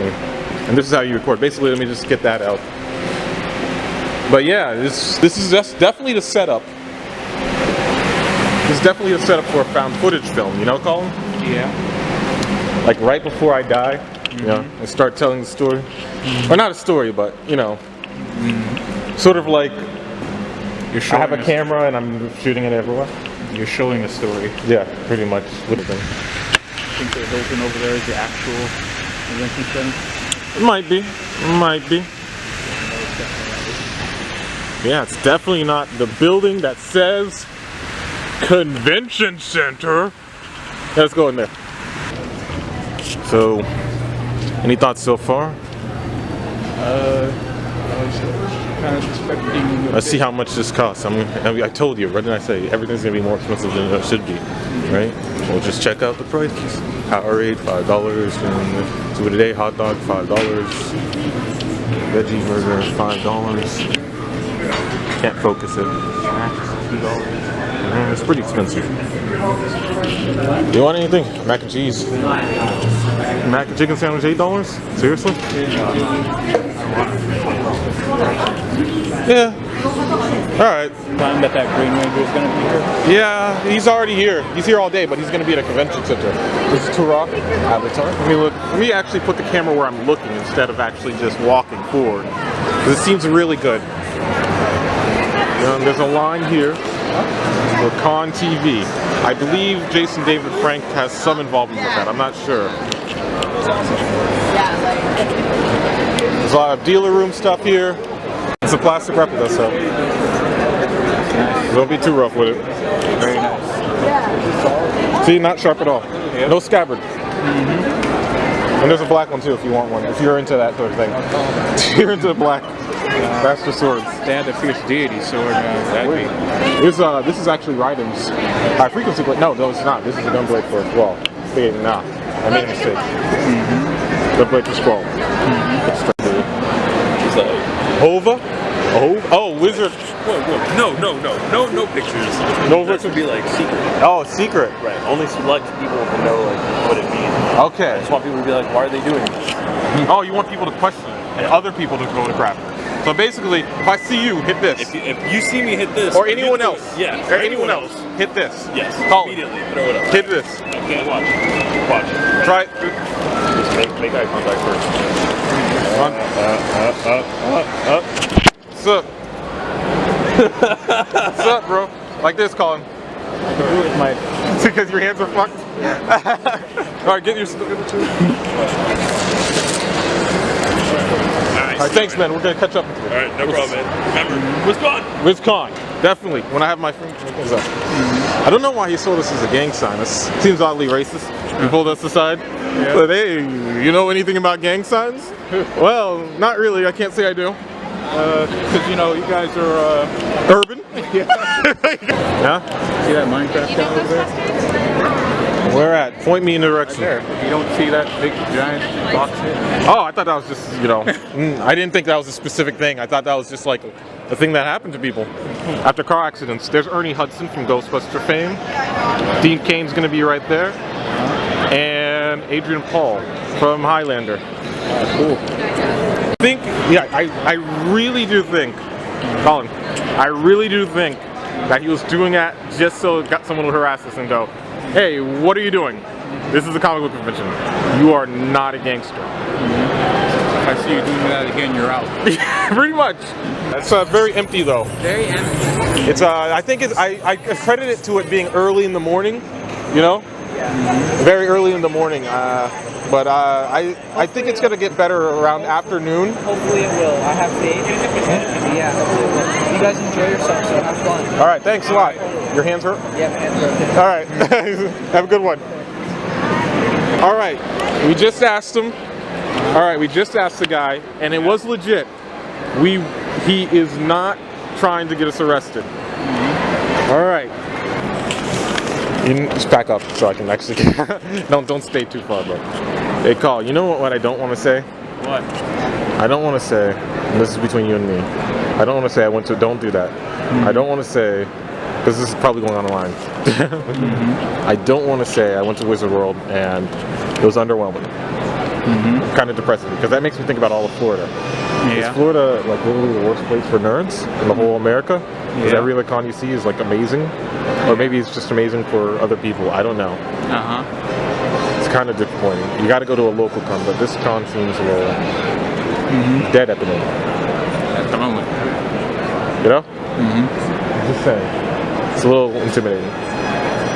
And this is how you record. Basically, let me just get that out. But yeah, this is just definitely the setup. This is definitely a setup for a found footage film, you know, Colin? Yeah. Like right before I die, you know, and start telling the story. Or not a story, but, you know, sort of like I have a camera and I'm shooting it everywhere. You're showing a story. Yeah, pretty much. Little thing. I think the building over there is the actual convention center. It might be. It might be. Yeah, it's definitely not the building that says Convention Center. Let's go in there. So, any thoughts so far? I was kind of expecting. Let's see how much this costs. I told you, what did I say? Everything's gonna be more expensive than it should be, right? We'll just check out the prices. Powerade, $5. And so today, hot dog, $5. Veggie burger, $5. Can't focus it. $2. It's pretty expensive. Do you want anything? Mac and cheese. Mac and chicken sandwich, $8? Seriously? Yeah. Alright. Time that Green Ranger is going to be here? Yeah, he's already here. He's here all day, but he's going to be at a convention center. This is Turok Avatar. Let me actually put the camera where I'm looking instead of actually just walking forward. This seems really good. There's a line here for Con TV. I believe Jason David Frank has some involvement with that. I'm not sure. There's a lot of dealer room stuff here. It's a plastic replica, so don't be too rough with it. Very nice. See, not sharp at all. Yep. No scabbard. And there's a black one too if you want one. If you're into that sort of thing. If you're into the black. Master swords. They had the fierce deity sword. This is actually Raiden's high frequency blade. No, it's not. This is a gun blade for Squall. Nah, I made a mistake. Gun blade for Squall. Hova? Oh, wizard. Whoa. No pictures. No That would be like secret. Oh, secret. Right. Only select people to know like what it means. Okay. I just want people to be like, why are they doing this? Oh, you want people to question and other people to go to grab it. So basically, if I see you, hit this. If you see me hit this, or anyone else, or anyone else, hit this. Yes. Call immediately throw it up. Hit this. Okay, watch it. Try it. Just make eye contact first. What's up? What's up, bro? Like this, Colin. Because your hands are fucked? Yeah. Alright, get your Alright, thanks, man. We're gonna catch up with you. Alright, no problem, man. Remember, WizCon. Definitely. When I have my things up. I don't know why he sold us as a gang sign. This seems oddly racist. He pulled us aside. Yeah. But hey, you know anything about gang signs? Well, not really. I can't say I do. Because you know, you guys are urban. Yeah. Yeah. See that Minecraft guy over there? Where at? Point me in the direction. Right there. You don't see that big giant box here? Oh, I thought that was just, you know, I didn't think that was a specific thing. I thought that was just like a thing that happened to people after car accidents. There's Ernie Hudson from Ghostbuster fame. Dean Cain's gonna be right there. And Adrian Paul from Highlander. Cool. I really do think, Colin, I really do think that he was doing that just so someone would harass us and go, hey, what are you doing? This is a comic book convention. You are not a gangster. If I see you doing that again, you're out. Pretty much. It's very empty though. Very empty. It's I think I credit it to it being early in the morning, you know? Yeah. Very early in the morning. But I think it's gonna get better around afternoon. Hopefully it will. I have faith. Yeah, hopefully it will. You guys enjoy yourself, so have fun. All right, thanks a lot. Your hands hurt? Yeah, my hands hurt. All right, have a good one. All right, we just asked him. All right, we just asked the guy, and it was legit. He is not trying to get us arrested. All right. Just back up so I can actually don't stay too far, bro. Hey, Carl, you know what I don't want to say? What? I don't want to say, and this is between you and me, I don't want to say I went to, don't do that. I don't want to say, because this is probably going on the line. I don't want to say I went to Wizard World and it was underwhelming. kind of depressing because that makes me think about all of Florida. Yeah. Is Florida like literally the worst place for nerds in the whole America? Because Yeah. every other con you see is like amazing, or maybe it's just amazing for other people. I don't know. It's kind of disappointing. You got to go to a local con, but this con seems a little dead at the moment. At the moment. You know? Just saying. It's a little intimidating.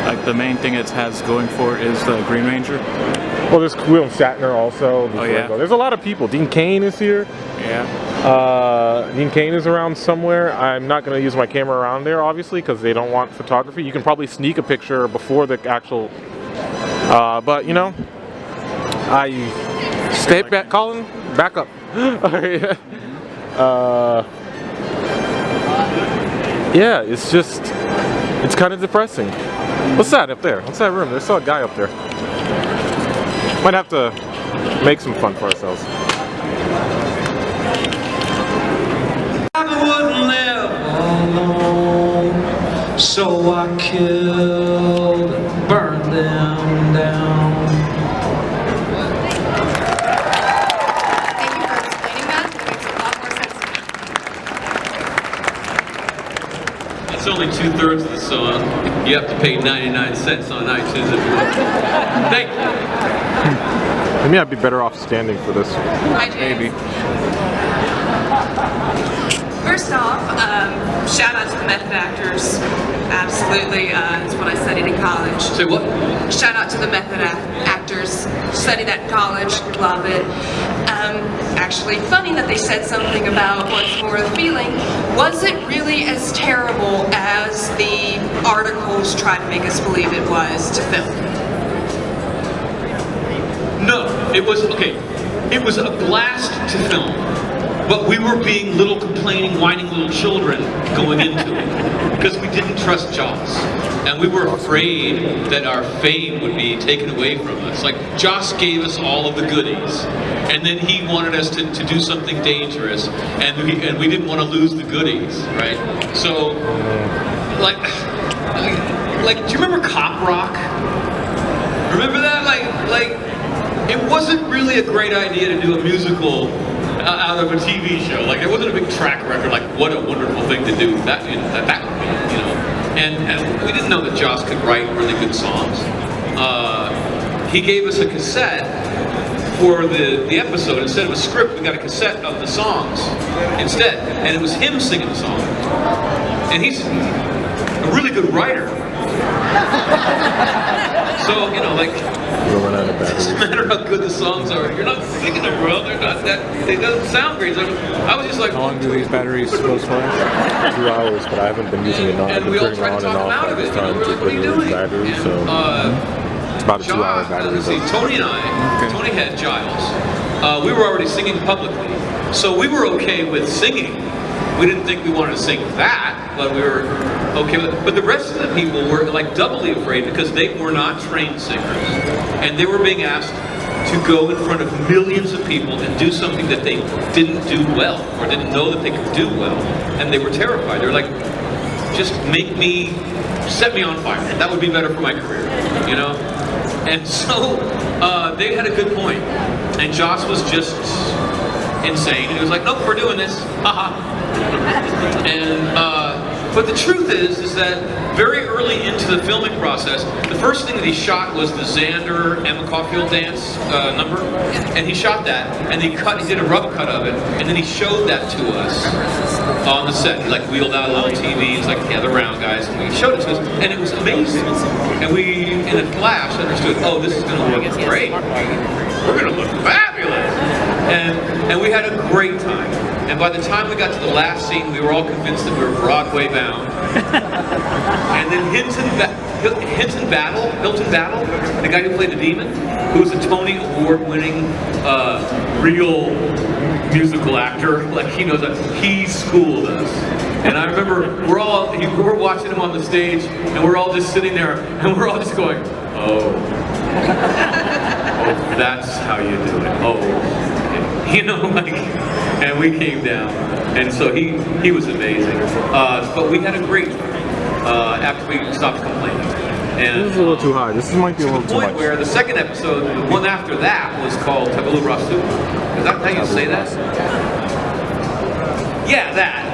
Like the main thing it has going for it is the Green Ranger. Well, there's William Shatner also. Oh, yeah. There's a lot of people. Dean Cain is here. Yeah. Dean Cain is around somewhere. I'm not going to use my camera around there, obviously, because they don't want photography. You can probably sneak a picture before the actual... but, you know, Stay back, Colin. Back up. Yeah, it's just... It's kind of depressing. What's that up there? What's that room? There's still a guy up there. Might have to make some fun for ourselves. I wouldn't live alone, so I killed and burned them down. Thank you for explaining that. It makes a lot more sense to me. It's only 2/3 of the song. You have to pay 99 cents on iTunes if you want. Thank you. Maybe I'd be better off standing for this. Hi, James. Maybe. First off, shout out to the method actors. Absolutely, it's what I studied in college. Say what? Shout out to the method actors. Studied at college, love it. Actually, funny that they said something about what's more the feeling. Was it really as terrible as the articles tried to make us believe it was to film? No, it was, okay, it was a blast to film. But we were being little complaining, whining little children going into it. Because we didn't trust Joss. And we were afraid that our fame would be taken away from us. Like, Joss gave us all of the goodies. And then he wanted us to do something dangerous. And we didn't want to lose the goodies, right? So, like, do you remember Cop Rock? Remember that? Like, it wasn't really a great idea to do a musical out of a TV show. Like, it wasn't a big track record, like, what a wonderful thing to do. That would be, you know. And we didn't know that Joss could write really good songs. He gave us a cassette for the episode. Instead of a script, we got a cassette of the songs instead. And it was him singing the song. And he's a really good writer. So, you know, like, it doesn't matter how good the songs are. You're not singing them well. They're not that. They don't sound great. So I was just like, How long do these batteries supposed to last? 2 hours, but I haven't been using it on. I've and been we all turning tried on to and talk him off out all of it. this time to What are put you in doing? batteries, so it's about a 2-hour battery. See, Tony and I, Tony had Giles. We were already singing publicly, so we were okay with singing. We didn't think we wanted to sing that, but we were okay with it. But the rest of the people were like doubly afraid because they were not trained singers. And they were being asked to go in front of millions of people and do something that they didn't do well, or didn't know that they could do well. And they were terrified. They were like, just set me on fire. That would be better for my career, you know? And so, they had a good point. And Joss was just insane. He was like, nope, we're doing this, haha. And, but the truth is that very early into the filming process, the first thing that he shot was the Xander Emma Caulfield dance number, and he shot that, and he did a rough cut of it, and then he showed that to us on the set. He like wheeled out a little TV, he's like, yeah, the round guys, and we showed it to us, and it was amazing. And we, in a flash, understood, oh, this is going to look great. We're going to look fabulous. And we had a great time. And by the time we got to the last scene, we were all convinced that we were Broadway bound. And then Hilton Battle, the guy who played the demon, who was a Tony Award-winning real musical actor, like he knows that, he schooled us. And I remember we're watching him on the stage, and we're all just sitting there, and we're all just going, oh, that's how you do it. Oh. You know, like, and we came down, and so he was amazing. But we had a great time after we stopped complaining. And This is a little too high. This might be a to little the too point much. where the second episode, the one after that, was called Tabula Rasa. Is that how you say that? Yeah, that.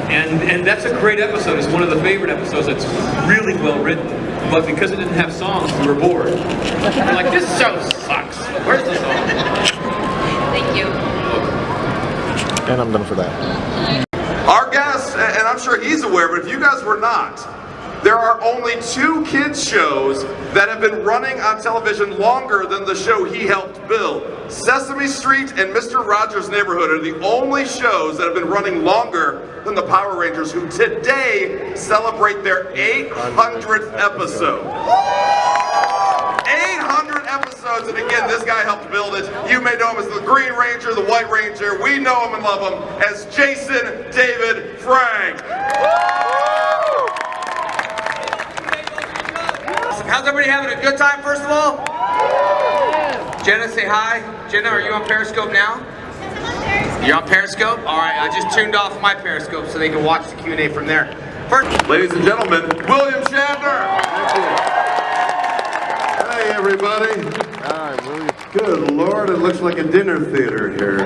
And that's a great episode. It's one of the favorite episodes. That's really well written. But because it didn't have songs, we were bored. We're like, this show sucks. Where's the song? Thank you. And I'm done for that. Our guest, and I'm sure he's aware, but if you guys were not, there are only 2 kids shows that have been running on television longer than the show he helped build. Sesame Street and Mr. Rogers' Neighborhood are the only shows that have been running longer than the Power Rangers, who today celebrate their 800th episode. 800 episodes, and again, this guy helped build it. You may know him as the Green Ranger, the White Ranger. We know him and love him as Jason David Frank. How's everybody having a good time, first of all? Jenna, say hi. Jenna, are you on Periscope now? You're on Periscope? All right, I just tuned off my Periscope so they can watch the Q&A from there. First, Ladies and gentlemen, William Shatner. Hey everybody. Good Lord, it looks like a dinner theater here.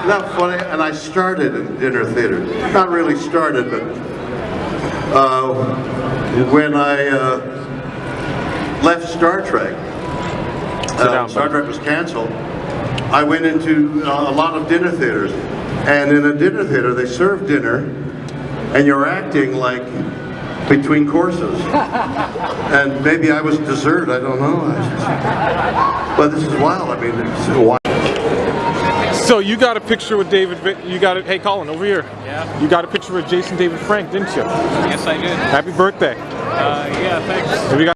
Not funny, and I started in dinner theater. Not really started, but when I left Star Trek, Star Trek was canceled, I went into a lot of dinner theaters. And in a dinner theater, they serve dinner, and you're acting like between courses. And maybe I was dessert, I don't know. But this is wild, I mean, it's wild. So you got a picture with David, hey Colin, over here. Yeah. You got a picture with Jason David Frank, didn't you? Yes, I did. Happy birthday. Yeah, thanks. Have you got